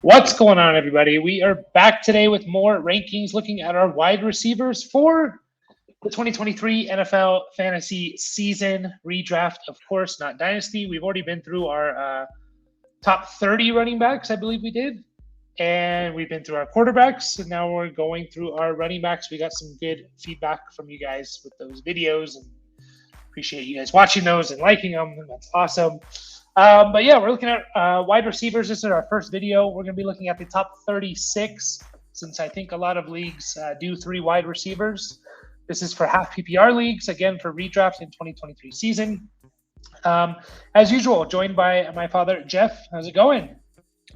What's going on, everybody? We are back today with more rankings, looking at our wide receivers for the 2023 NFL fantasy season redraft. Of course, not dynasty. We've already been through our top 30 running backs, I believe we did. And we've been through our quarterbacks, and now we're going through our running backs. We got some good feedback from you guys with those videos, and appreciate you guys watching those and liking them. And that's awesome. But yeah, we're looking at wide receivers. This is our first video. We're going to be looking at the top 36, since I think a lot of leagues do 3 wide receivers. This is for half PPR leagues, again, for redraft in 2023 season. As usual, joined by my father, Jeff. How's it going?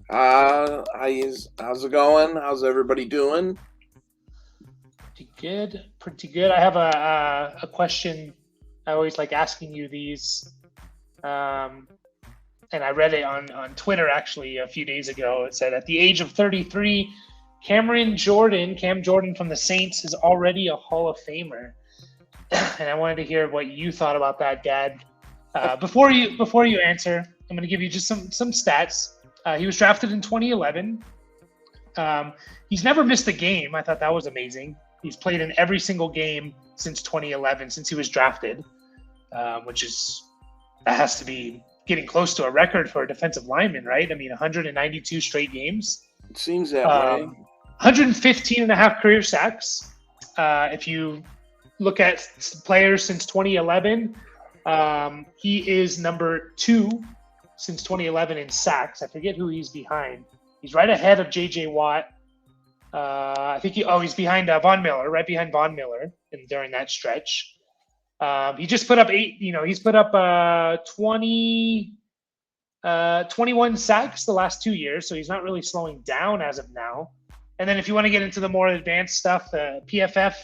How's it going? How's everybody doing? Pretty good. I have a question. I always like asking you these. And I read it on Twitter actually a few days ago. It said, at the age of 33, Cam Jordan from the Saints, is already a Hall of Famer. And I wanted to hear what you thought about that, Dad. Before you answer, I'm going to give you just some stats. He was drafted in 2011. He's never missed a game. I thought that was amazing. He's played in every single game since 2011, since he was drafted, that has to be getting close to a record for a defensive lineman, right? I mean, 192 straight games. It seems that way. 115 and a half career sacks. If you look at players since 2011, he is number 2 since 2011 in sacks. I forget who he's behind. He's right ahead of J.J. Watt. I think he's behind Von Miller, right behind Von Miller during that stretch. He just put up 21 sacks the last 2 years, so he's not really slowing down as of now. And then if you want to get into the more advanced stuff, the PFF,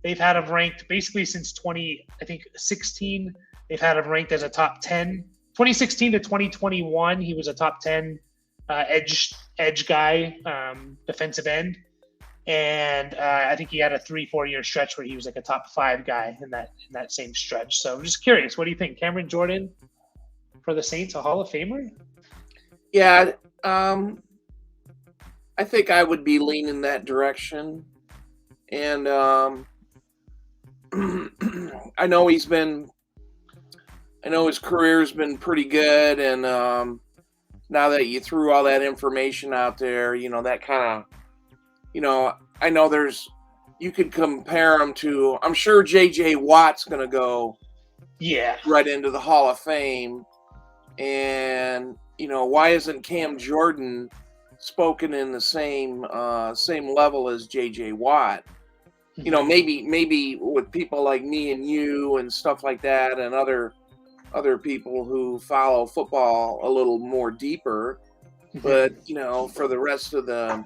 they've had him ranked basically since 2016. They've had him ranked as a top 10. 2016 to 2021, he was a top 10 edge guy, defensive end. And I think he had a 3-4 year stretch where he was like a top 5 guy in that same stretch. So I'm just curious, what do you think? Cameron Jordan for the Saints, a Hall of Famer? Yeah, I think I would be leaning that direction. And I know his career's been pretty good. And now that you threw all that information out there, that kind of, I know you could compare him to, I'm sure J.J. Watt's going to go right into the Hall of Fame. And, why isn't Cam Jordan spoken in the same level as J.J. Watt? Maybe with people like me and you and stuff like that, and other people who follow football a little more deeper. But, for the rest of the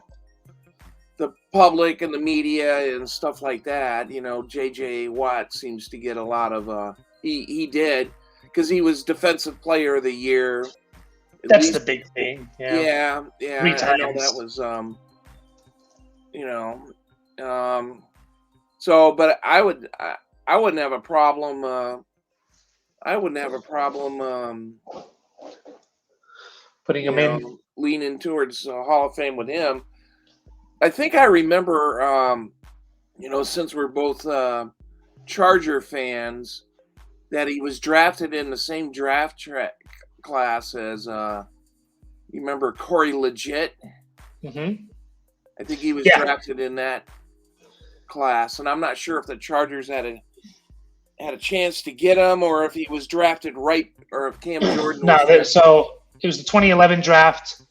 public and the media and stuff like that, J.J. Watt seems to get a lot of he did, because he was Defensive Player of the Year. That's the big thing. Yeah. 3 times. I know that was so, but I wouldn't have a problem putting him in, leaning towards Hall of Fame with him. I think I remember, since we're both Charger fans, that he was drafted in the same draft class as, you remember Corey Legit? Mm-hmm. I think he was drafted in that class, and I'm not sure if the Chargers had a chance to get him, or if he was drafted right, or if Cam Jordan. So it was the 2011 draft.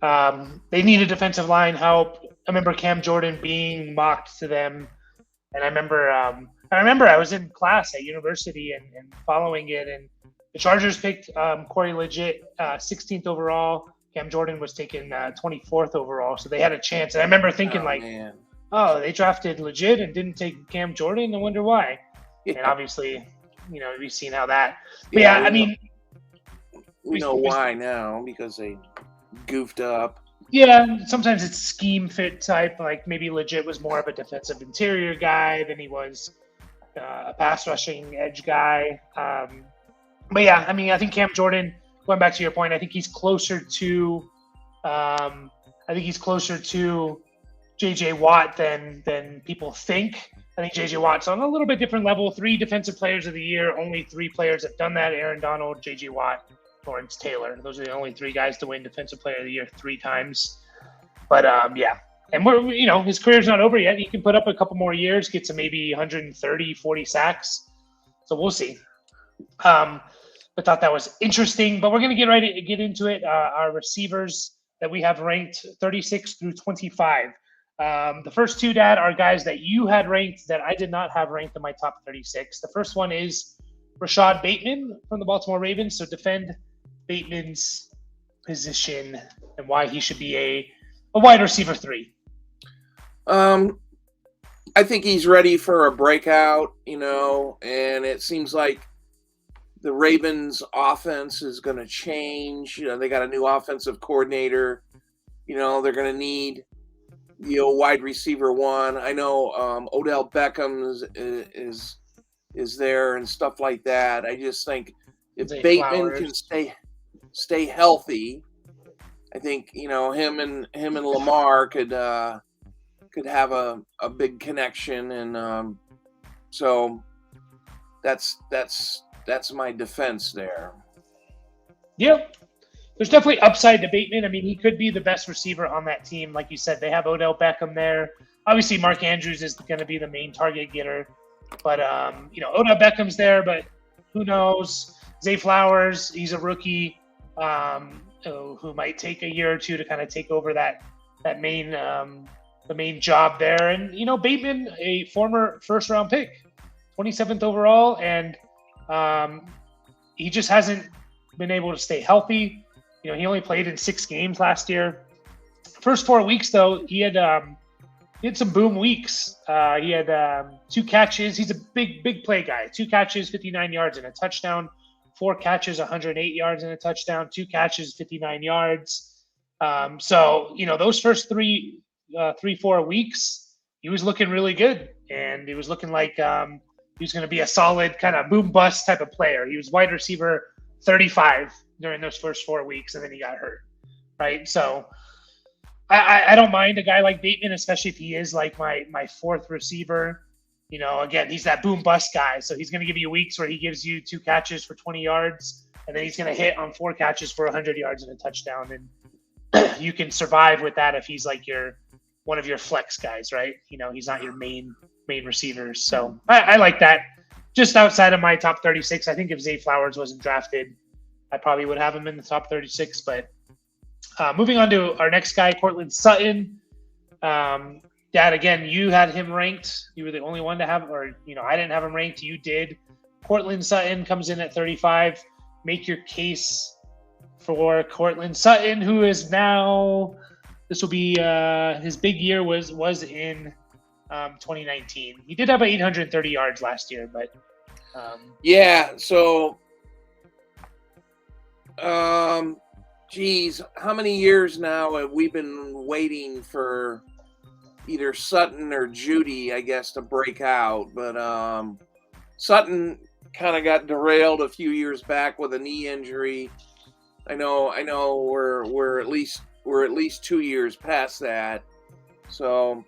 They needed defensive line help. I remember Cam Jordan being mocked to them, and I remember I was in class at university and following it, and the Chargers picked Corey Legit 16th overall. Cam Jordan was taken 24th overall, so they had a chance. And I remember thinking they drafted Legit and didn't take Cam Jordan. I wonder why. Yeah. And obviously, we've seen how that. But we know why now, because they goofed up. Yeah, sometimes it's scheme fit type. Like maybe Legit was more of a defensive interior guy than he was a pass rushing edge guy. But yeah, I think Cam Jordan, going back to your point, I think he's closer to I think he's closer to J.J. Watt than people think. I think J.J. Watt's on a little bit different level. 3 Defensive Players of the Year. Only 3 players have done that: Aaron Donald, J.J. Watt, Lawrence Taylor. Those are the only 3 guys to win Defensive Player of the Year 3 times. But, yeah. And his career's not over yet. He can put up a couple more years, get to maybe 130, 40 sacks. So we'll see. But thought that was interesting. But we're going to get into it. Our receivers that we have ranked 36 through 25. The first 2, Dad, are guys that you had ranked that I did not have ranked in my top 36. The first one is Rashod Bateman from the Baltimore Ravens. So defend Bateman's position and why he should be a wide receiver 3. I think he's ready for a breakout, and it seems like the Ravens offense is going to change. They got a new offensive coordinator. They're going to need, wide receiver 1. I know Odell Beckham is there and stuff like that. I just think if Bateman can stay healthy, I think him and Lamar could have a big connection, and so that's my defense there. Yep. There's definitely upside to Bateman. I mean, he could be the best receiver on that team. Like you said, they have Odell Beckham there. Obviously, Mark Andrews is going to be the main target getter. But, Odell Beckham's there, but who knows? Zay Flowers, he's a rookie who might take a year or 2 to kind of take over that main the main job there. And, Bateman, a former first-round pick, 27th overall, and he just hasn't been able to stay healthy. He only played in 6 games last year. First 4 weeks, though, he had some boom weeks. He had 2 catches. He's a big play guy. 2 catches, 59 yards and a touchdown. 4 catches, 108 yards and a touchdown. 2 catches, 59 yards. So, those first 3-4 weeks, he was looking really good. And he was looking like he was going to be a solid kind of boom bust type of player. He was wide receiver 35 during those first 4 weeks, and then he got hurt, right? So I don't mind a guy like Bateman, especially if he is like my 4th receiver. Again, he's that boom bust guy. So he's going to give you weeks where he gives you 2 catches for 20 yards, and then he's going to hit on 4 catches for 100 yards and a touchdown. And you can survive with that if he's like one of your flex guys, right? He's not your main receivers. So I like that. Just outside of my top 36, I think if Zay Flowers wasn't drafted, I probably would have him in the top 36. But moving on to our next guy, Cortland Sutton. Dad, again, you had him ranked. You were the only one to have, I didn't have him ranked. You did. Cortland Sutton comes in at 35. Make your case for Cortland Sutton, who is now, this will be his big year was in 2019. He did have 830 yards last year, but so how many years now have we been waiting for either Sutton or Judy, I guess, to break out? But Sutton kind of got derailed a few years back with a knee injury. I know we're at least 2 years past that. So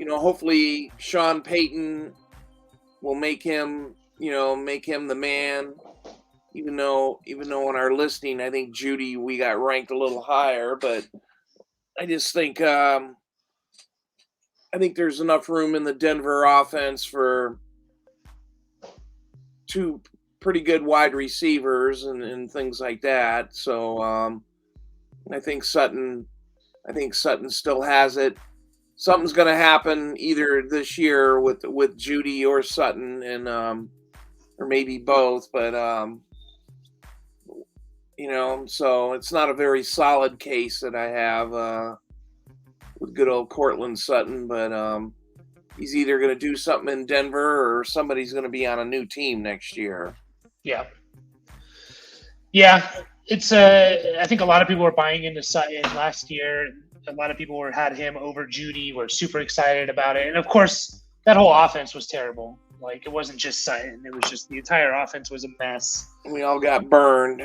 hopefully Sean Payton will make him the man. Even though in our listing, I think Judy, we got ranked a little higher, but I just think there's enough room in the Denver offense for 2 pretty good wide receivers and things like that. So I think Sutton still has it. Something's going to happen either this year with Judy or Sutton, and or maybe both. But so it's not a very solid case that I have with good old Cortland Sutton. But he's either going to do something in Denver or somebody's going to be on a new team next year. Yeah. It's I think a lot of people were buying into Sutton last year. A lot of people had him over Judy, were super excited about it. And of course, that whole offense was terrible. Like, it wasn't just Sutton. It was just the entire offense was a mess. We all got burned.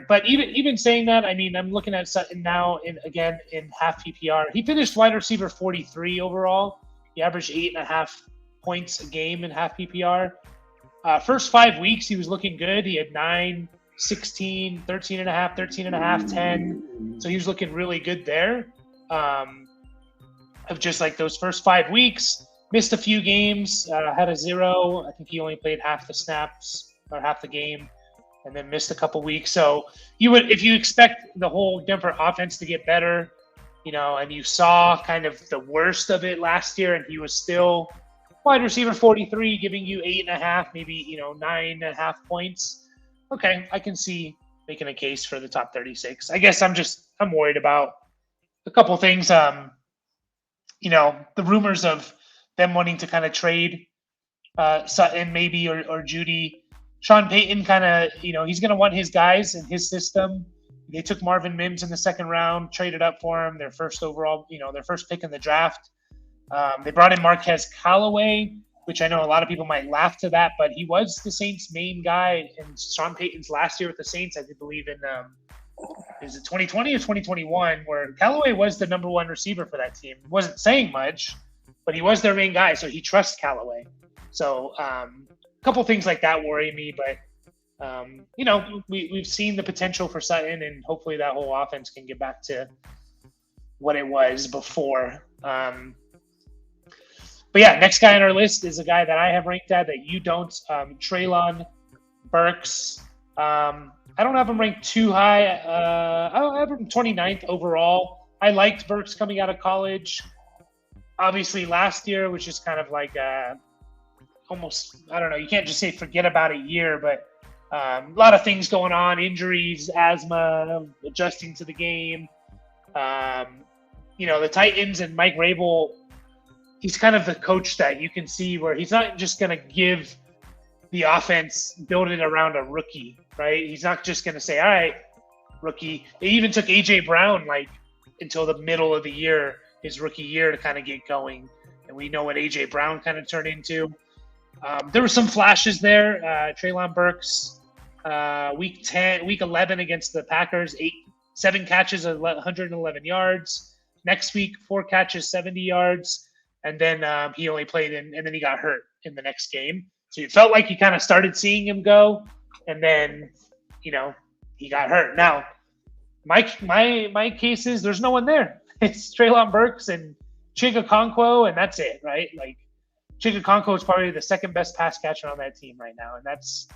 But even saying that, I mean, I'm looking at Sutton now in half PPR. He finished wide receiver 43 overall. He averaged 8.5 points a game in half PPR. First 5 weeks, he was looking good. He had 9, 16, 13.5, 13.5, 10. So he was looking really good there. Of just like those first 5 weeks, missed a few games, had a 0. I think he only played half the snaps or half the game, and then missed a couple weeks. So if you expect the whole Denver offense to get better, and you saw kind of the worst of it last year, and he was still wide receiver 43, giving you 8.5, maybe 9.5 points. Okay, I can see making a case for the top 36. I guess I'm worried about a couple things. The rumors of them wanting to kind of trade Sutton maybe or Judy. Sean Payton kind of, he's going to want his guys in his system. They took Marvin Mims in the second round, traded up for him, their first overall, their first pick in the draft. They brought in Marquez Callaway, which I know a lot of people might laugh to that, but he was the Saints' main guy in Sean Payton's last year with the Saints, I believe in is it 2020 or 2021, where Callaway was the number one receiver for that team. He wasn't saying much, but he was their main guy, so he trusts Callaway. So a couple things like that worry me, but we've seen the potential for Sutton, and hopefully that whole offense can get back to what it was before. But yeah, next guy on our list is a guy that I have ranked at that you don't, Treylon Burks. I don't have him ranked too high. I have him 29th overall. I liked Burks coming out of college. Obviously, last year was just kind of like almost, I don't know, you can't just say forget about a year, but a lot of things going on, injuries, asthma, adjusting to the game. The Titans and Mike Rabel, he's kind of the coach that you can see where he's not just going to give the offense, build it around a rookie, right? He's not just going to say, all right, rookie. They even took A.J. Brown until the middle of the year, his rookie year, to kind of get going. And we know what A.J. Brown kind of turned into. There were some flashes there. Treylon Burks, week 11 against the Packers, 7 catches, 111 yards. Next week, 4 catches, 70 yards. And then he only played and then he got hurt in the next game. So it felt like you kind of started seeing him go, and then, he got hurt. Now, my case is there's no one there. It's Treylon Burks and Chig Okonkwo, and that's it, right? Like, Chig Okonkwo is probably the second best pass catcher on that team right now, and that's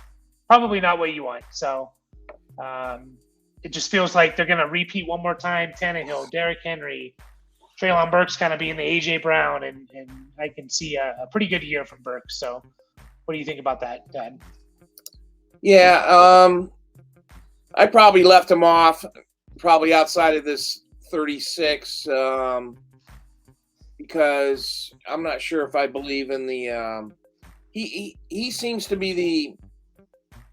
probably not what you want. So it just feels like they're going to repeat one more time, Tannehill, Derrick Henry, Treylon Burks kind of being the A.J. Brown, and I can see a pretty good year from Burks. So what do you think about that, Dad? Yeah, I probably left him off, probably outside of this 36, because I'm not sure if I believe in the. He seems to be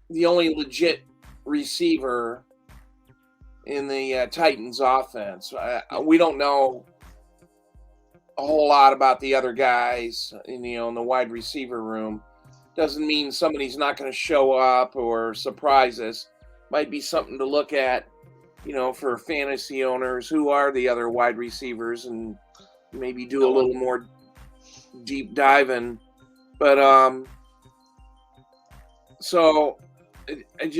the only legit receiver in the Titans offense. We don't know a whole lot about the other guys in the wide receiver room. Doesn't mean somebody's not going to show up or surprise us. Might be something to look at, for fantasy owners. Who are the other wide receivers, and maybe do a little more deep diving. But so I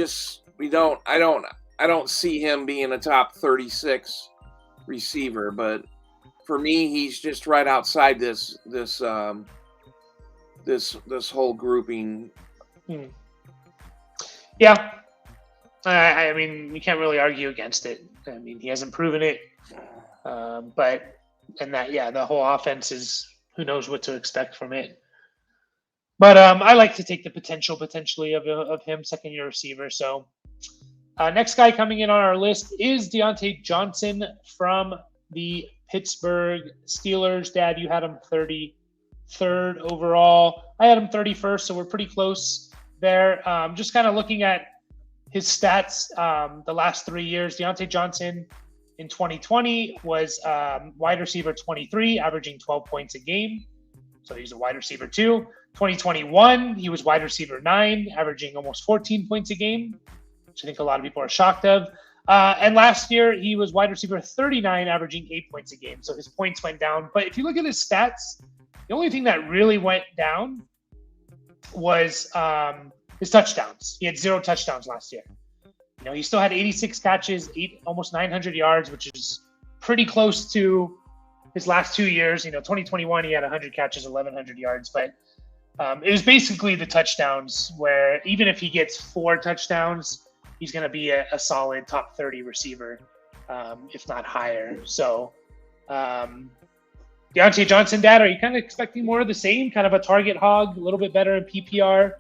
don't see him being a top 36 receiver. But for me, he's just right outside this whole grouping. Yeah. I mean, you can't really argue against it. I mean, he hasn't proven it. The whole offense is, who knows what to expect from it. But I like to take the potentially of him, second-year receiver. So next guy coming in on our list is Diontae Johnson from the Pittsburgh Steelers. Dad, you had him 33rd overall. I had him 31st, so we're pretty close there. Just kind of looking at his stats the last 3 years. Diontae Johnson in 2020 was wide receiver 23, averaging 12 points a game. So he's a wide receiver 2. 2021, he was wide receiver 9, averaging almost 14 points a game, which I think a lot of people are shocked of. And last year, he was wide receiver 39, averaging 8 points a game. So his points went down. But if you look at his stats, the only thing that really went down was his touchdowns. He had 0 touchdowns last year. He still had 86 catches, almost 900 yards, which is pretty close to his last 2 years. 2021, he had 100 catches, 1,100 yards. But it was basically the touchdowns where even if he gets 4 touchdowns, he's going to be a solid top 30 receiver, if not higher. So Diontae Johnson, Dad, are you kind of expecting more of the same, kind of a target hog, a little bit better in PPR,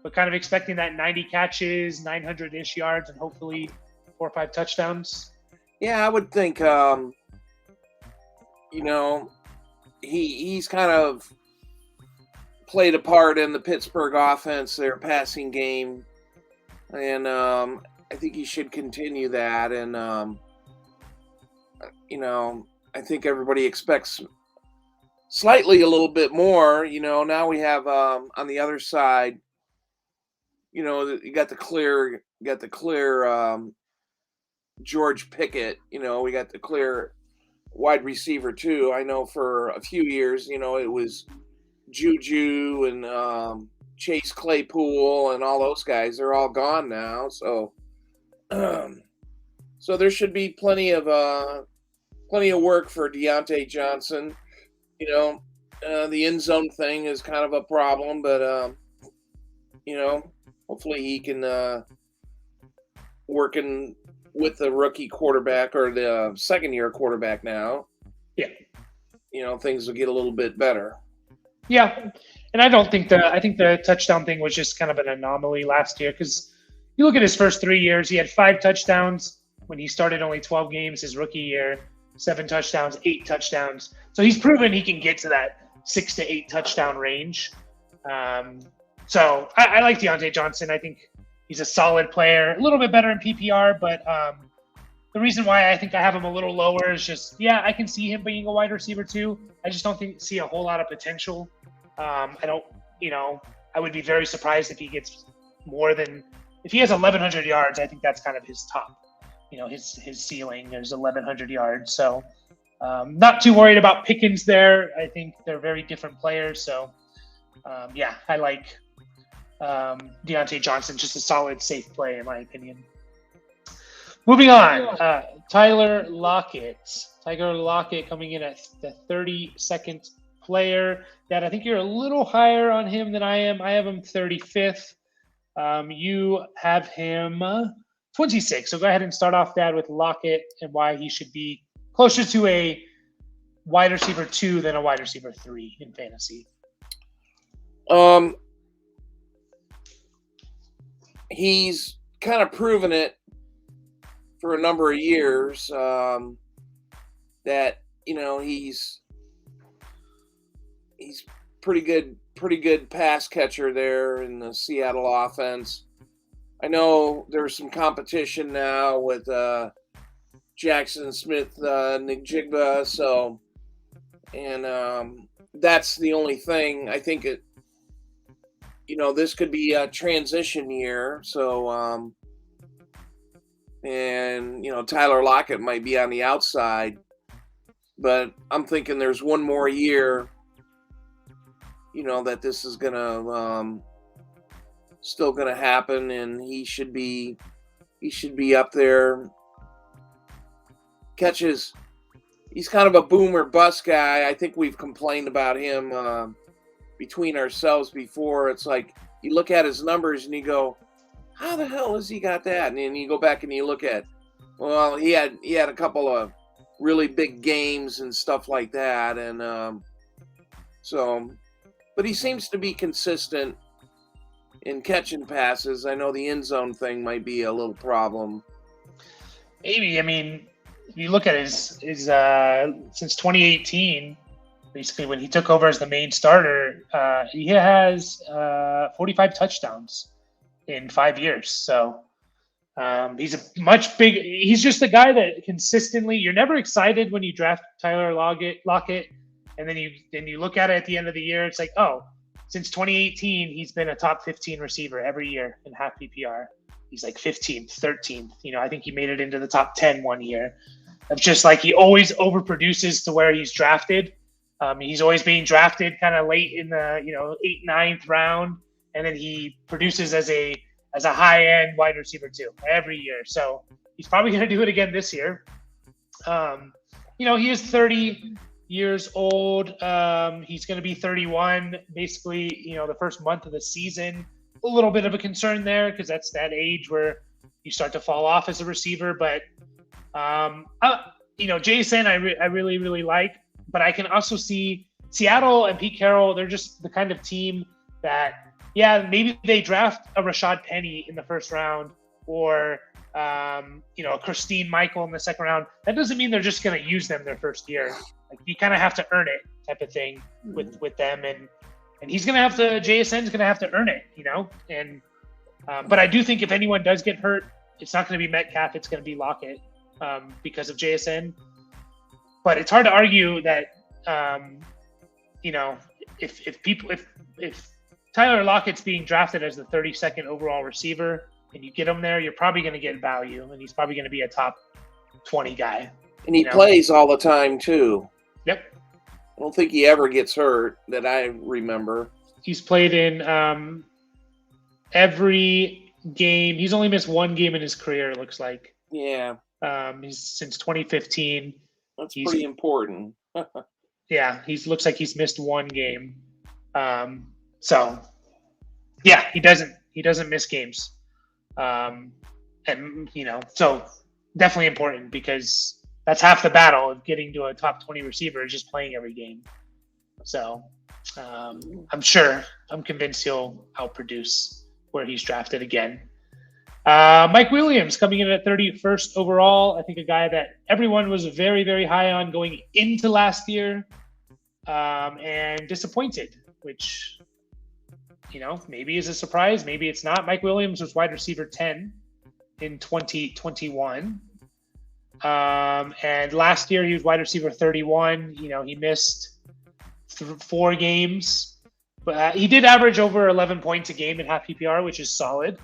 but kind of expecting that 90 catches, 900-ish yards, and hopefully 4 or 5 touchdowns? Yeah, I would think, he's kind of played a part in the Pittsburgh offense, their passing game. And I think he should continue that. And, I think everybody expects slightly a little bit more. Now we have on the other side, you got the clear George Pickett. We got the clear wide receiver too. I know for a few years, it was Juju and Chase Claypool and all those guys. They're all gone now. So there should be plenty of work for Diontae Johnson. The end zone thing is kind of a problem, but hopefully he can working with the rookie quarterback or the second-year quarterback now. Yeah. Things will get a little bit better. Yeah. And I think the touchdown thing was just kind of an anomaly last year because you look at his first 3 years, he had 5 touchdowns when he started only 12 games his rookie year, 7 touchdowns, 8 touchdowns. So he's proven he can get to that 6 to 8 touchdown range. So I like Diontae Johnson. I think he's a solid player, a little bit better in PPR, but the reason why I think I have him a little lower is just, I can see him being a wide receiver too. I just don't see a whole lot of potential. I would be very surprised if he gets if he has 1,100 yards, I think that's kind of his top, his ceiling is 1,100 yards. So not too worried about Pickens there. I think they're very different players. So I like Diontae Johnson, just a solid, safe play in my opinion. Moving on, Tyler Lockett. Tyler Lockett coming in at the 32nd player. Dad, I think you're a little higher on him than I am. I have him 35th. You have him 26. So go ahead and start off, Dad, with Lockett and why he should be closer to a wide receiver 2 than a wide receiver 3 in fantasy. He's kind of proven it for a number of years that he's pretty good pass catcher there in the Seattle offense. I know there's some competition now with Jackson Smith, Njigba, so that's the only thing. I think this could be a transition year. So Tyler Lockett might be on the outside, but I'm thinking there's one more year, that this is still gonna happen, and he should be up there. Catches, he's kind of a boom or bust guy. I think we've complained about him between ourselves before. It's like you look at his numbers and you go, how the hell has he got that? And then you go back and you look at, well, he had a couple of really big games and stuff like that, and but he seems to be consistent in catching passes. I know the end zone thing might be a little problem. Maybe. I mean, if you look at his since 2018, basically when he took over as the main starter, he has 45 touchdowns in 5 years. So he's just a guy that consistently, you're never excited when you draft Tyler Lockett And then you look at it at the end of the year, it's like, oh, since 2018, he's been a top 15 receiver every year in half PPR. He's like 15th, 13th. I think he made it into the top 10 one year. It's just like he always overproduces to where he's drafted. He's always being drafted kind of late in the 8th, 9th round, and then he produces as a high end wide receiver too every year. So he's probably going to do it again this year. He is 30 years old. He's going to be 31 basically, the first month of the season. A little bit of a concern there because that's that age where you start to fall off as a receiver. But, Jason, I really, really like. But I can also see Seattle and Pete Carroll, they're just the kind of team that, maybe they draft a Rashod Penny in the first round or, Christine Michael in the second round. That doesn't mean they're just going to use them their first year. Like you kind of have to earn it type of thing with them. And he's going to have to, JSN's going to have to earn it, And but I do think if anyone does get hurt, it's not going to be Metcalf. It's going to be Lockett because of JSN. But it's hard to argue that, if Tyler Lockett's being drafted as the 32nd overall receiver and you get him there, you're probably going to get value, and he's probably going to be a top 20 guy. And he plays all the time too. Yep. I don't think he ever gets hurt that I remember. He's played in every game. He's only missed one game in his career, it looks like. Yeah. He's since 2015. That's pretty important. Yeah, looks like he's missed one game. He doesn't miss games. So definitely important because that's half the battle of getting to a top 20 receiver is just playing every game. So I'm convinced he'll outproduce where he's drafted again. Mike Willliams coming in at 31st overall. I think a guy that everyone was very, very high on going into last year and disappointed, which, maybe is a surprise. Maybe it's not. Mike Willliams was wide receiver 10 in 2021. And last year he was wide receiver 31. He missed 4 games. But he did average over 11 points a game in half PPR, which is solid.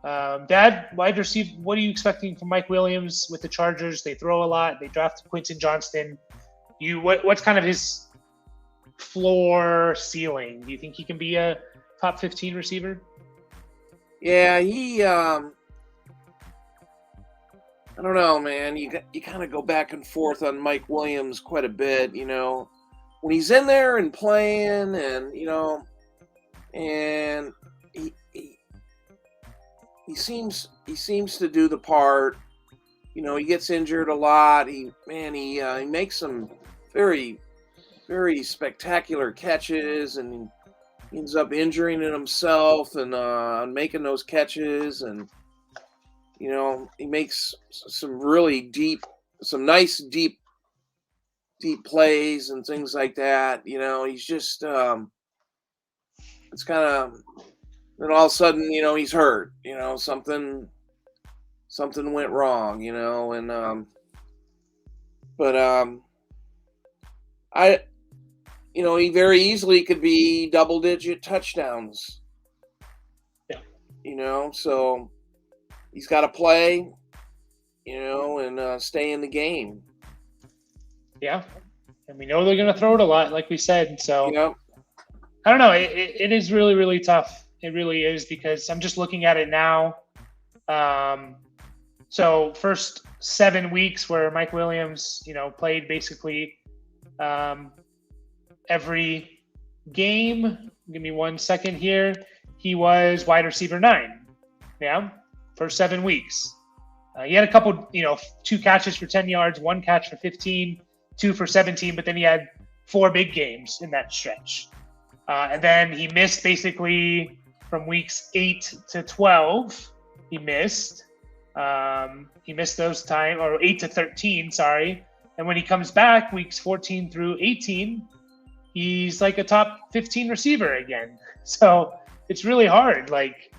Dad, wide receiver, what are you expecting from Mike Willliams with the Chargers? They throw a lot. They draft Quentin Johnston. What's kind of his floor ceiling? Do you think he can be a top 15 receiver? Yeah, I don't know, man. You kind of go back and forth on Mike Williams quite a bit, when he's in there and playing, and and he seems to do the part. He gets injured a lot. He makes some very, very spectacular catches, and he ends up injuring it himself and making those catches, and he makes some nice deep plays and things like that. He's just it's kind of, then all of a sudden, he's hurt. Something went wrong. He very easily could be double-digit touchdowns. Yeah. So he's got to play, and stay in the game. Yeah. And we know they're going to throw it a lot, like we said. So Yep. I don't know. It is really, really tough. It really is, because I'm just looking at it now. So first 7 weeks where Mike Willliams, played basically every game. Give me 1 second here. He was wide receiver 9. Yeah. For 7 weeks. He had a couple, 2 catches for 10 yards, 1 catch for 15, 2 for 17, but then he had 4 big games in that stretch. And then he missed basically from weeks 8 to 12. He missed those time, or 8 to 13, sorry. And when he comes back, weeks 14 through 18, he's like a top 15 receiver again. So it's really hard. Like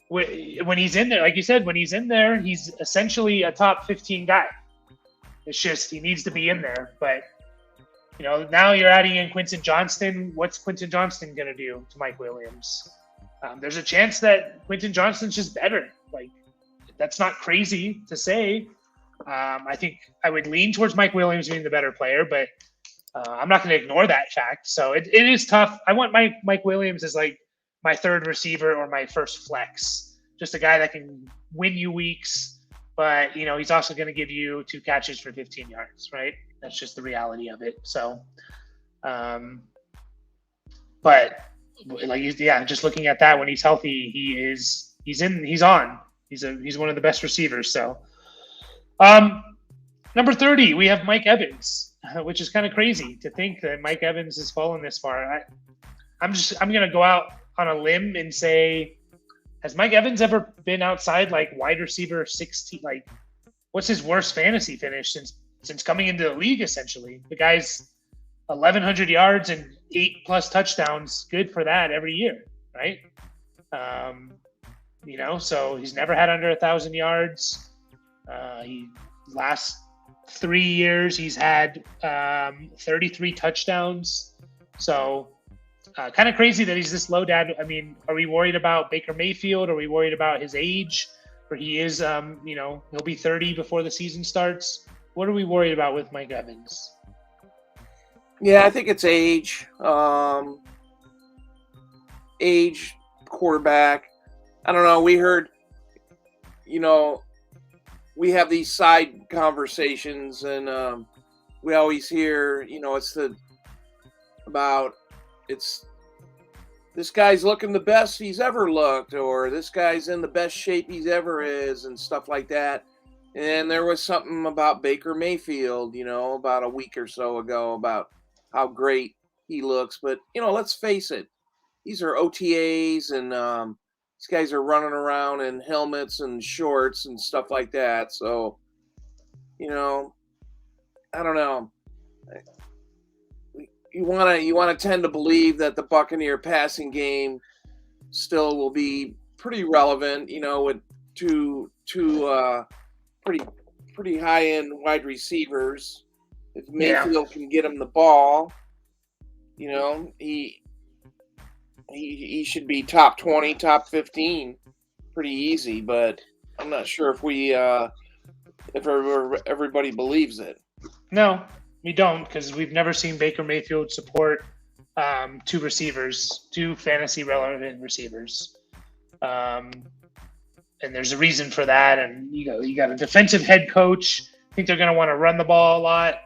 when he's in there, like you said, when he's in there, he's essentially a top 15 guy. It's just he needs to be in there. But now you're adding in Quentin Johnston. What's Quentin Johnston going to do to Mike Williams? There's a chance that Quentin Johnston's just better. Like, that's not crazy to say. I think I would lean towards Mike Williams being the better player, but I'm not going to ignore that fact. So it is tough. I want Mike Williams as like my third receiver or my first flex, just a guy that can win you weeks, but he's also going to give you 2 catches for 15 yards, right? That's just the reality of it. So, but just looking at that, when he's healthy, he's on. He's one of the best receivers. So, number 30, we have Mike Evans, which is kind of crazy to think that Mike Evans has fallen this far. I'm going to go out on a limb and say, has Mike Evans ever been outside like wide receiver 16? Like, what's his worst fantasy finish since coming into the league? Essentially, the guy's 1,100 yards and 8+ touchdowns. Good for that every year, right? So he's never had under 1,000 yards. Last 3 years he's had 33 touchdowns. So kind of crazy that he's this low, Dad. I mean, are we worried about Baker Mayfield? Are we worried about his age? Or he is, he'll be 30 before the season starts. What are we worried about with Mike Evans? Yeah, I think it's age. Age, quarterback. I don't know. We heard, we have these side conversations, and we always hear, it's this guy's looking the best he's ever looked, or this guy's in the best shape he's ever is, and stuff like that. And there was something about Baker Mayfield, about a week or so ago about how great he looks. But, let's face it, these are OTAs, and these guys are running around in helmets and shorts and stuff like that. So, I don't know. You want to tend to believe that the Buccaneer passing game still will be pretty relevant, with two pretty high end wide receivers. If Mayfield can get him the ball, he should be top 20, top 15, pretty easy. But I'm not sure if everybody believes it. No, we don't, because we've never seen Baker Mayfield support 2 fantasy relevant receivers. And there's a reason for that. And you got a defensive head coach. I think they're going to want to run the ball a lot.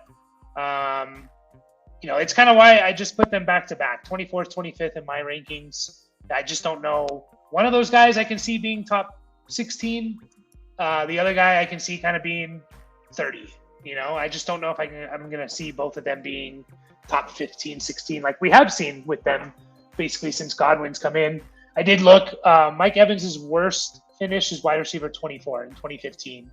It's kind of why I just put them back to back, 24th, 25th in my rankings. I just don't know. One of those guys I can see being top 16. The other guy I can see kind of being 30. I just don't know if I'm going to see both of them being top 15, 16, like we have seen with them basically since Godwin's come in. I did look. Mike Evans' worst finish is wide receiver 24 in 2015.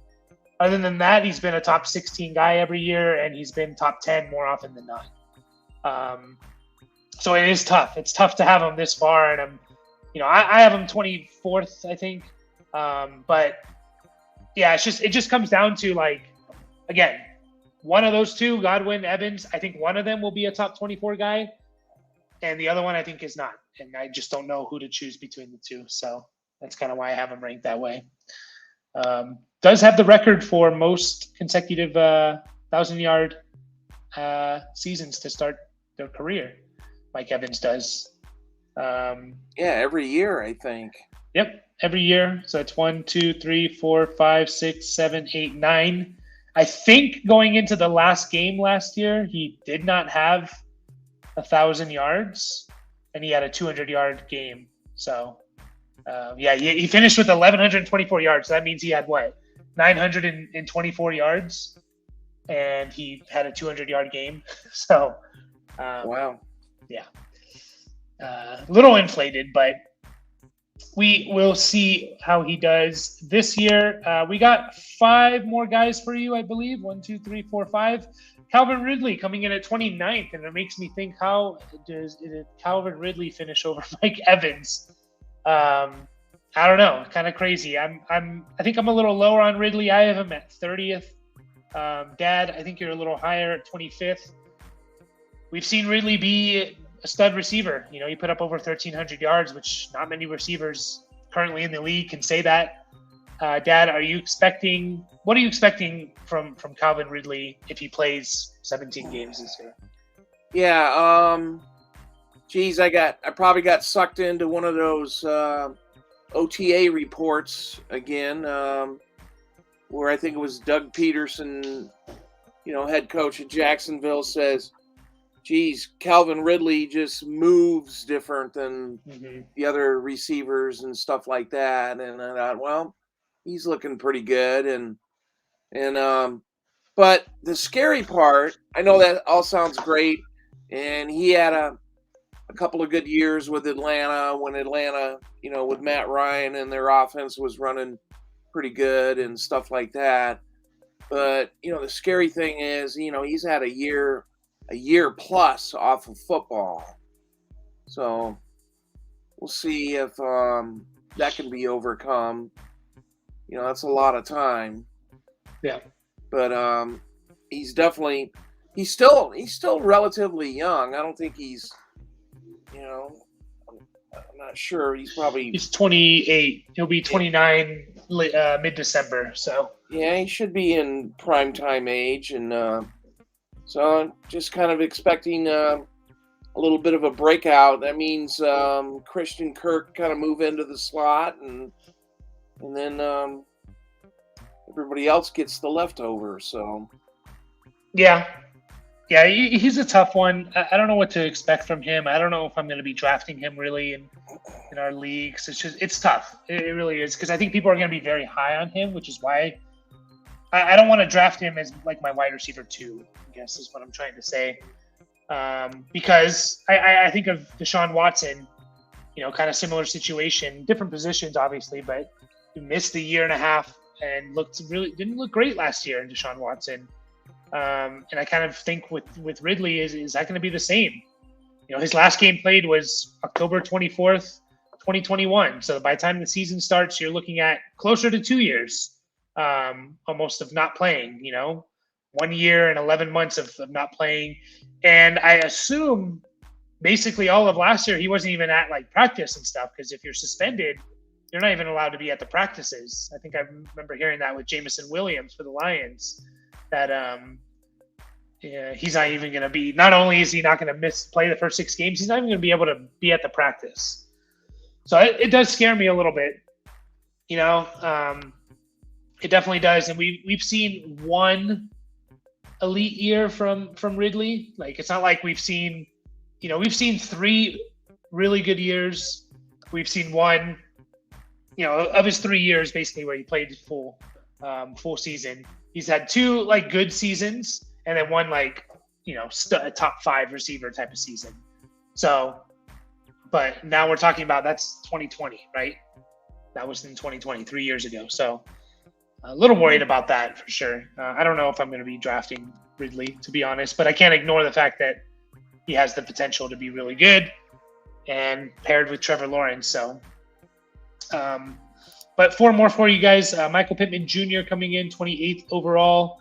Other than that, he's been a top 16 guy every year, and he's been top 10 more often than not. So it is tough. It's tough to have him this far, and I have him 24th, I think. But yeah, it just comes down to, like, again, one of those two, Godwin, Evans, I think one of them will be a top 24 guy, and the other one I think is not. And I just don't know who to choose between the two. So that's kind of why I have him ranked that way. Does have the record for most consecutive 1,000-yard seasons to start their career. Mike Evans does. Every year, I think. Yep, every year. So it's 1, 2, 3, 4, 5, 6, 7, 8, 9. I think going into the last game last year, he did not have 1,000 yards, and he had a 200-yard game. So, he finished with 1,124 yards. So that means he had 924 yards, and he had a 200-yard game. So, wow. Yeah. A little inflated, but we will see how he does this year. We got 5 more guys for you, I believe. 1, 2, 3, 4, 5. Calvin Ridley coming in at 29th, and it makes me think, how did Calvin Ridley finish over Mike Evans? I don't know, kind of crazy. I think I'm a little lower on Ridley. I have him at 30th. Dad, I think you're a little higher at 25th. we've seen Ridley be a stud receiver. You know, he put up over 1,300 yards, which not many receivers currently in the league can say that. Dad, what are you expecting from Calvin Ridley if he plays 17 games this year? Yeah, I probably got sucked into one of those OTA reports again, where I think it was Doug Peterson, head coach at Jacksonville, says, geez, Calvin Ridley just moves different than the other receivers and stuff like that. And I thought, well, he's looking pretty good. But the scary part, I know that all sounds great. And he had a couple of good years with Atlanta when Atlanta, with Matt Ryan and their offense was running pretty good and stuff like that. But, the scary thing is, he's had a year plus off of football. So we'll see if that can be overcome. That's a lot of time. Yeah. But he's still relatively young. I don't think he's, I'm not sure. He's 28. He'll be 29 mid-December. So yeah, he should be in prime time age, and so I'm just kind of expecting a little bit of a breakout. That means Christian Kirk kind of move into the slot, and then everybody else gets the leftovers. So yeah, he's a tough one. I don't know what to expect from him. I don't know if I'm going to be drafting him really in our leagues. It's tough. It really is, because I think people are going to be very high on him, which is why I don't want to draft him as like my wide receiver 2, I guess is what I'm trying to say. Because I think of Deshaun Watson, kind of similar situation, different positions obviously, but he missed a year and a half and didn't look great last year in Deshaun Watson. And I kind of think with Ridley, is that going to be the same? His last game played was October 24th, 2021. So by the time the season starts, you're looking at closer to 2 years. Almost of not playing, 1 year and 11 months of not playing. And I assume basically all of last year, he wasn't even at like practice and stuff, because if you're suspended, you're not even allowed to be at the practices. I think I remember hearing that with Jameson Williams for the Lions, that he's not even going to be, not only is he not going to play the first 6 games, he's not even going to be able to be at the practice. So it does scare me a little bit, it definitely does. And we've seen one elite year from Ridley. Like, it's not like we've seen 3 really good years. We've seen one, of his 3 years basically where he played full season. He's had 2 like good seasons, and then one like, a top 5 receiver type of season. So, but now we're talking about that's 2020, right? That was in 2020, 3 years ago. So a little worried about that for sure. I don't know if I'm going to be drafting Ridley, to be honest, but I can't ignore the fact that he has the potential to be really good and paired with Trevor Lawrence. So, but 4 more for you guys. Michael Pittman Jr. coming in 28th overall.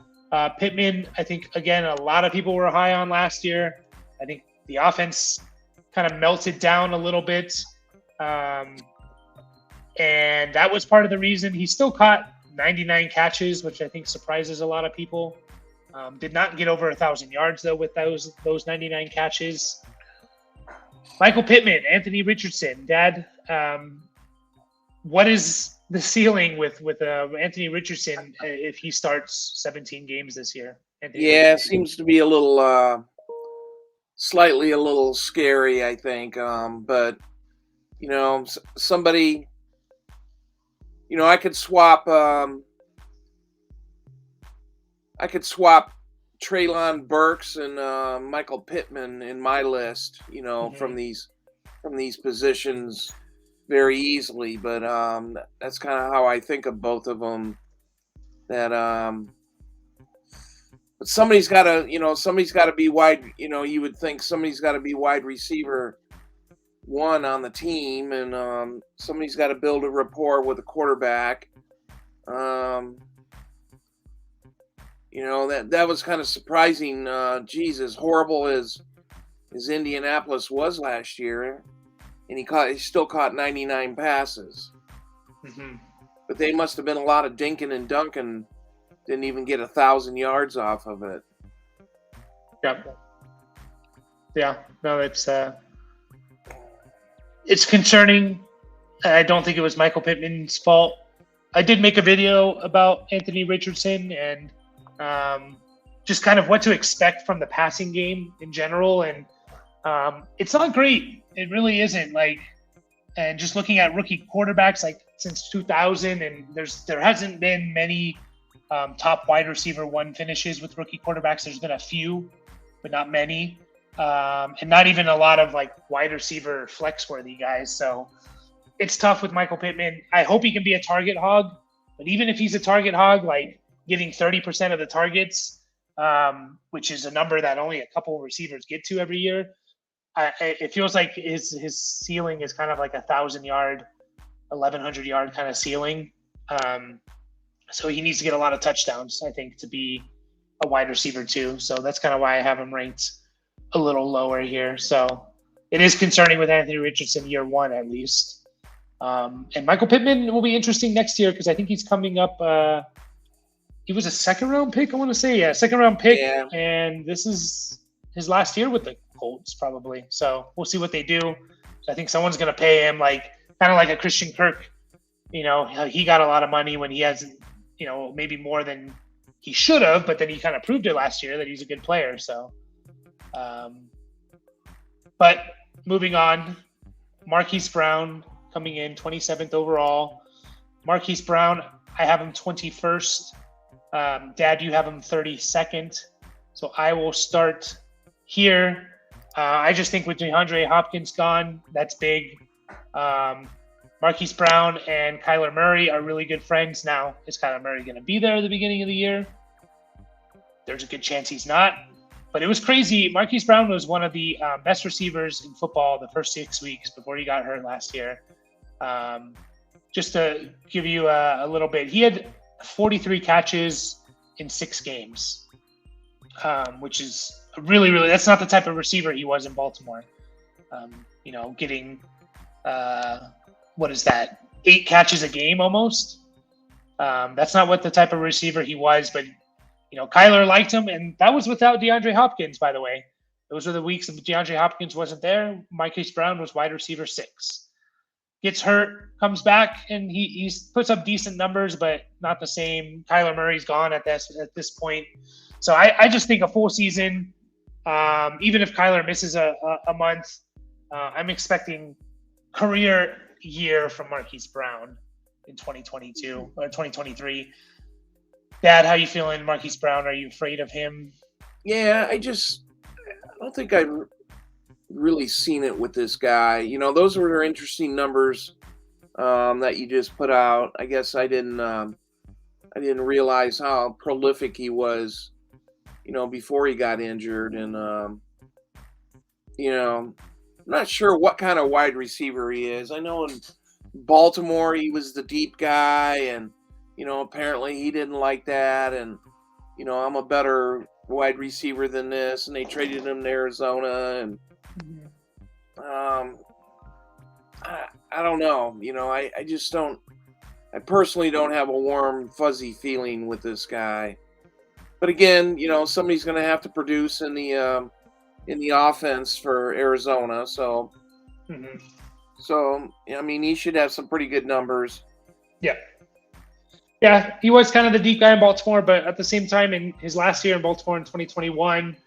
Pittman, I think, again, a lot of people were high on last year. I think the offense kind of melted down a little bit. And that was part of the reason. He still caught 99 catches, which I think surprises a lot of people. Did not get over 1,000 yards, though, with those 99 catches. Michael Pittman, Anthony Richardson. Dad, what is the ceiling with Anthony Richardson if he starts 17 games this year? It seems to be a little slightly a little scary, I think. But somebody, I could swap Treylon Burks and Michael Pittman in my list, from these positions very easily. But that's kind of how I think of both of them. That but somebody's got to be wide. You would think somebody's got to be wide receiver 1 on the team, and somebody's got to build a rapport with the quarterback. That was kind of surprising. As horrible as as Indianapolis was last year, and he still caught 99 passes. Mm-hmm. But they must have been a lot of dinking and dunking. Didn't even get 1,000 yards off of it. Yep. Yeah. No, it's concerning. I don't think it was Michael Pittman's fault. I did make a video about Anthony Richardson and just kind of what to expect from the passing game in general. And it's not great. It really isn't. And just looking at rookie quarterbacks since 2000, and there hasn't been many top wide receiver one finishes with rookie quarterbacks. There's been a few, but not many. And not even a lot of wide receiver flex worthy guys. So it's tough with Michael Pittman. I hope he can be a target hog, but even if he's a target hog, getting 30% of the targets, which is a number that only a couple of receivers get to every year, it feels like his ceiling is kind of like 1,000-yard, 1,100-yard kind of ceiling. So he needs to get a lot of touchdowns, I think, to be a wide receiver too. So that's kind of why I have him ranked a little lower here. So it is concerning with Anthony Richardson year one, at least. And Michael Pittman will be interesting next year because I think he's coming up. He was a second-round pick, I want to say. Yeah, second-round pick. Yeah. And this is his last year with the Colts, probably. So we'll see what they do. I think someone's going to pay him kind of like a Christian Kirk. He got a lot of money when he hasn't, maybe more than he should have, but then he kind of proved it last year that he's a good player. So, but moving on, Marquise Brown coming in 27th overall. Marquise Brown, I have him 21st. Dad, you have him 32nd. So I will start here. I just think with DeAndre Hopkins gone, that's big. Marquise Brown and Kyler Murray are really good friends now. Is Kyler Murray going to be there at the beginning of the year? There's a good chance he's not. But it was crazy. Marquise Brown was one of the best receivers in football the first 6 weeks before he got hurt last year. Just to give you a little bit, he had 43 catches in 6 games, which is really, really, that's not the type of receiver he was in Baltimore. Getting, 8 catches a game almost. That's not what the type of receiver he was, but Kyler liked him, and that was without DeAndre Hopkins, by the way. Those were the weeks that DeAndre Hopkins wasn't there. Marquise Brown was wide receiver 6. Gets hurt, comes back, and he puts up decent numbers, but not the same. Kyler Murray's gone at this point. So I just think a full season, even if Kyler misses a month, I'm expecting career year from Marquise Brown in 2022 or 2023. Dad, how you feeling, Marquise Brown? Are you afraid of him? Yeah, I don't think I've really seen it with this guy. Those were interesting numbers that you just put out. I guess I didn't realize how prolific he was, before he got injured. And I'm not sure what kind of wide receiver he is. I know in Baltimore he was the deep guy, and apparently he didn't like that, and I'm a better wide receiver than this, and they traded him to Arizona, and I don't know. I just don't. I personally don't have a warm, fuzzy feeling with this guy. But again, somebody's going to have to produce in the offense for Arizona. So, he should have some pretty good numbers. Yeah. Yeah, he was kind of the deep guy in Baltimore, but at the same time, in his last year in Baltimore in 2021,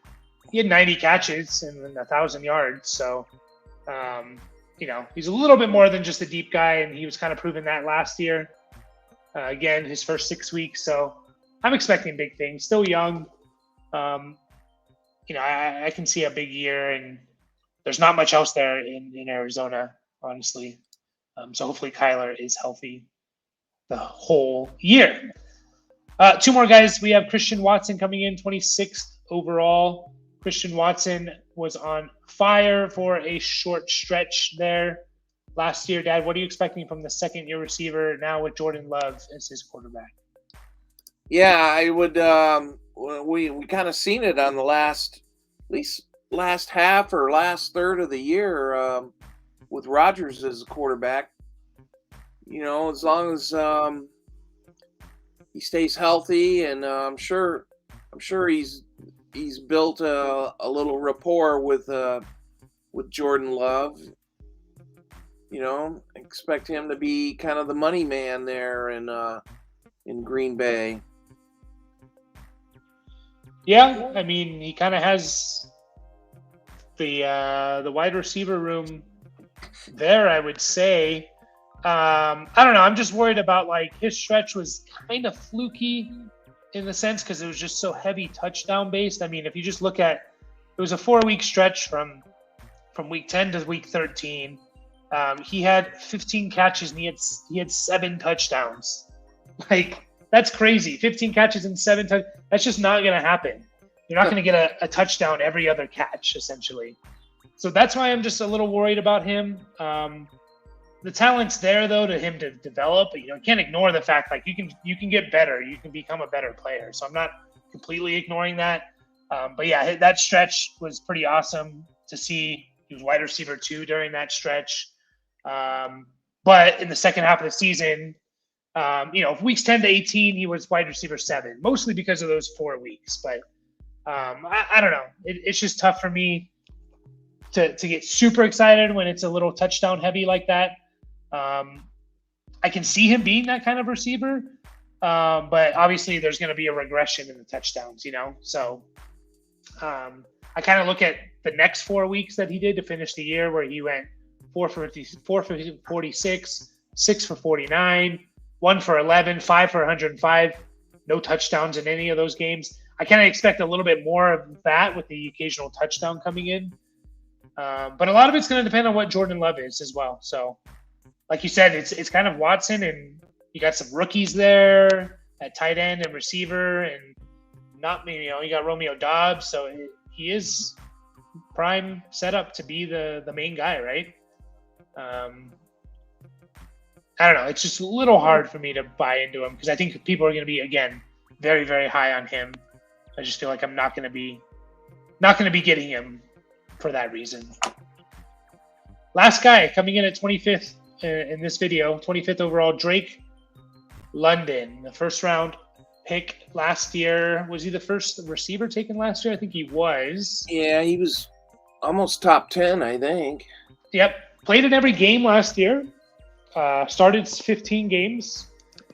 he had 90 catches and 1,000 yards. So, he's a little bit more than just a deep guy, and he was kind of proving that last year. Again, his first 6 weeks. So I'm expecting big things. Still young. I can see a big year, and there's not much else there in Arizona, honestly. So hopefully Kyler is healthy the whole year. 2 more guys. We have Christian Watson coming in 26th overall. Christian Watson was on fire for a short stretch there last year. Dad, what are you expecting from the second-year receiver now with Jordan Love as his quarterback? Yeah, I would. We kind of seen it on the last, at least last half or last third of the year with Rodgers as a quarterback. As long as he stays healthy, and I'm sure he's built a little rapport with Jordan Love. Expect him to be kind of the money man there in Green Bay. Yeah, I mean, he kind of has the wide receiver room there, I would say. I don't know. I'm just worried about like his stretch was kind of fluky in the sense because it was just so heavy touchdown based. I mean, if you just look at it was a 4-week stretch from week 10 to week 13. He had 15 catches and he had 7 touchdowns. Like that's crazy. 15 catches and 7 touchdowns. That's just not going to happen. You're not going to get a touchdown every other catch, essentially. So that's why I'm just a little worried about him. The talent's there though to him to develop, but you can't ignore the fact like you can get better, you can become a better player. So I'm not completely ignoring that. But yeah, that stretch was pretty awesome to see. He was wide receiver 2 during that stretch. But in the second half of the season, weeks 10 to 18, he was wide receiver 7, mostly because of those 4 weeks. But I don't know. It's just tough for me to get super excited when it's a little touchdown heavy like that. I can see him being that kind of receiver, but obviously there's going to be a regression in the touchdowns, So I kind of look at the next 4 weeks that he did to finish the year where he went 4 for 46, 6 for 49, 1 for 11, 5 for 105, no touchdowns in any of those games. I kind of expect a little bit more of that with the occasional touchdown coming in. But a lot of it's going to depend on what Jordan Love is as well. So, like you said, it's kind of Watson, and you got some rookies there at tight end and receiver, and you got Romeo Doubs. So he is prime setup to be the main guy, right? I don't know. It's just a little hard for me to buy into him because I think people are going to be, again, very, very high on him. I just feel like I'm not going to be getting him for that reason. Last guy coming in at 25th in this video, 25th overall, Drake London, the first round pick last year. Was he the first receiver taken last year? I think he was. Yeah, he was almost top 10, I think. Yep. Played in every game last year. Started 15 games.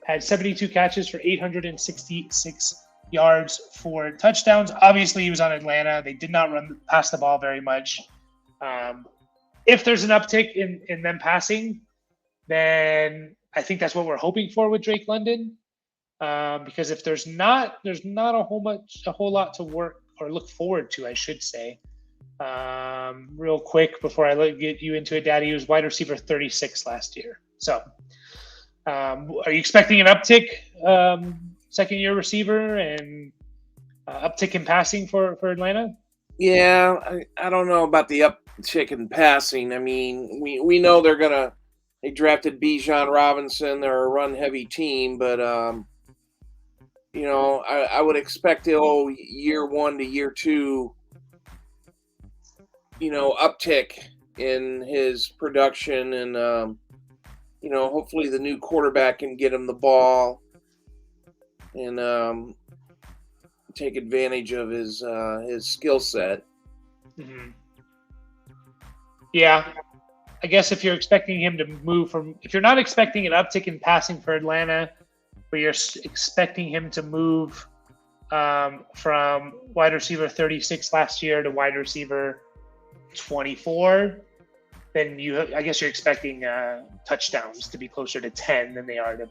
Had 72 catches for 866 yards, 4 touchdowns. Obviously, he was on Atlanta. They did not pass the ball very much. If there's an uptick in them passing, then I think that's what we're hoping for with Drake London. Because if there's not a whole lot to work or look forward to, I should say. Real quick before I get you into it, Daddy, he was wide receiver 36 last year. So, are you expecting an uptick, second-year receiver, and uptick in passing for Atlanta? Yeah, I don't know about the uptick in passing. I mean, we know they drafted Bijan Robinson. They're a run-heavy team, but I would expect year 1 to year 2, uptick in his production, and hopefully the new quarterback can get him the ball and take advantage of his skill set. Mm-hmm. Yeah, I guess if you're expecting him to move if you're not expecting an uptick in passing for Atlanta, but you're expecting him to move from wide receiver 36 last year to wide receiver 24, then I guess you're expecting touchdowns to be closer to 10 than they are to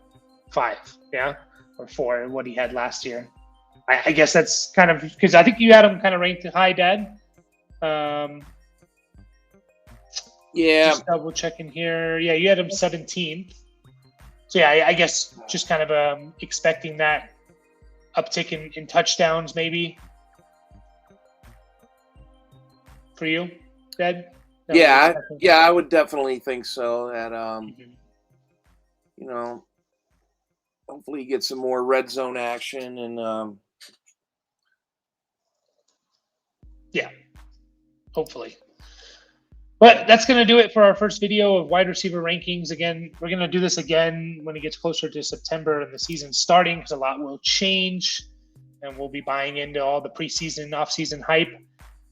5, yeah, or 4, what he had last year. I guess that's kind of because I think you had him kind of ranked high, Dad. Yeah. Just double checking here. Yeah, you had him 17th. So yeah, I guess just kind of expecting that uptick in touchdowns, maybe for you, Dad. Yeah, I would definitely think so. That hopefully get some more red zone action and yeah. hopefully. But that's going to do it for our first video of wide receiver rankings. Again, we're going to do this again when it gets closer to September and the season starting, because a lot will change, and we'll be buying into all the preseason, off-season hype.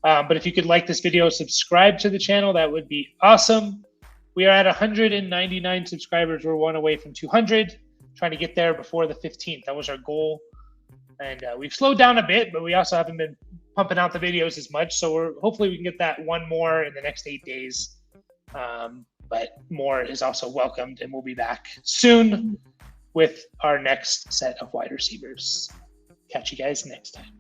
But if you could like this video, subscribe to the channel, that would be awesome. We are at 199 subscribers. We're one away from 200, trying to get there before the 15th. That was our goal. And we've slowed down a bit, but we also haven't been pumping out the videos as much. So hopefully we can get that one more in the next 8 days. But more is also welcomed, and we'll be back soon with our next set of wide receivers. Catch you guys next time.